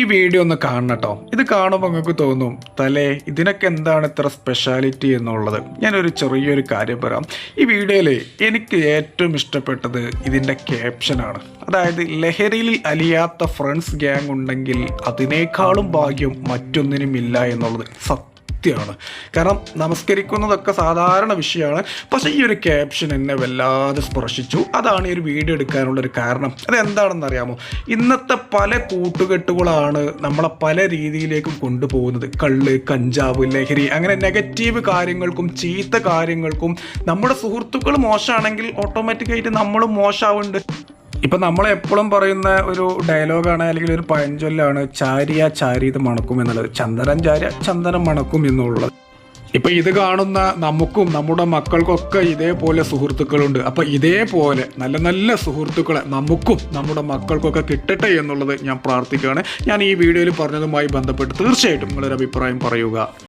ഈ വീഡിയോ ഒന്ന് കാണണം കേട്ടോ. ഇത് കാണുമ്പോൾ നിങ്ങൾക്ക് തോന്നും തലേ ഇതിനൊക്കെ എന്താണ് ഇത്ര സ്പെഷ്യാലിറ്റി എന്നുള്ളത്. ഞാനൊരു ചെറിയൊരു കാര്യം പറയാം. ഈ വീഡിയോയിൽ എനിക്ക് ഏറ്റവും ഇഷ്ടപ്പെട്ടത് ഇതിൻ്റെ ക്യാപ്ഷനാണ്. അതായത് ലഹരിയിൽ അലിയാത്ത ഫ്രണ്ട്സ് ഗ്യാങ് ഉണ്ടെങ്കിൽ അതിനേക്കാളും ഭാഗ്യം മറ്റൊന്നിനുമില്ല എന്നുള്ളത് സത്യമാണ്. കാരണം നമസ്കരിക്കുന്നതൊക്കെ സാധാരണ വിഷയമാണ്, പക്ഷേ ഈ ഒരു ക്യാപ്ഷൻ എന്നെ വല്ലാതെ സ്പർശിച്ചു. അതാണ് ഈ ഒരു വീഡിയോ എടുക്കാനുള്ളൊരു കാരണം. അതെന്താണെന്ന് അറിയാമോ? ഇന്നത്തെ പല കൂട്ടുകെട്ടുകളാണ് നമ്മളെ പല രീതിയിലേക്കും കൊണ്ടുപോകുന്നത്. കള്ള്, കഞ്ചാവ്, ലഹരി, അങ്ങനെ നെഗറ്റീവ് കാര്യങ്ങൾക്കും ചീത്ത കാര്യങ്ങൾക്കും. നമ്മുടെ സുഹൃത്തുക്കൾ മോശമാണെങ്കിൽ ഓട്ടോമാറ്റിക്കായിട്ട് നമ്മളും മോശമാവുന്നുണ്ട്. ഇപ്പം നമ്മളെപ്പോഴും പറയുന്ന ഒരു ഡയലോഗാണ്, അല്ലെങ്കിൽ ഒരു പഴഞ്ചൊല്ലാണ്, ചാരിയ ചാരീത് മണക്കും എന്നുള്ളത്. ചന്ദനം ചാരിയ ചന്ദനം മണക്കും എന്നുള്ളത്. ഇപ്പം ഇത് കാണുന്ന നമുക്കും നമ്മുടെ മക്കൾക്കൊക്കെ ഇതേപോലെ സുഹൃത്തുക്കളുണ്ട്. അപ്പം ഇതേപോലെ നല്ല നല്ല സുഹൃത്തുക്കളെ നമുക്കും നമ്മുടെ മക്കൾക്കൊക്കെ കിട്ടട്ടെ എന്നുള്ളത് ഞാൻ പ്രാർത്ഥിക്കുകയാണ്. ഞാൻ ഈ വീഡിയോയിൽ പറഞ്ഞതുമായി ബന്ധപ്പെട്ട് തീർച്ചയായിട്ടും നിങ്ങളൊരു അഭിപ്രായം പറയുക.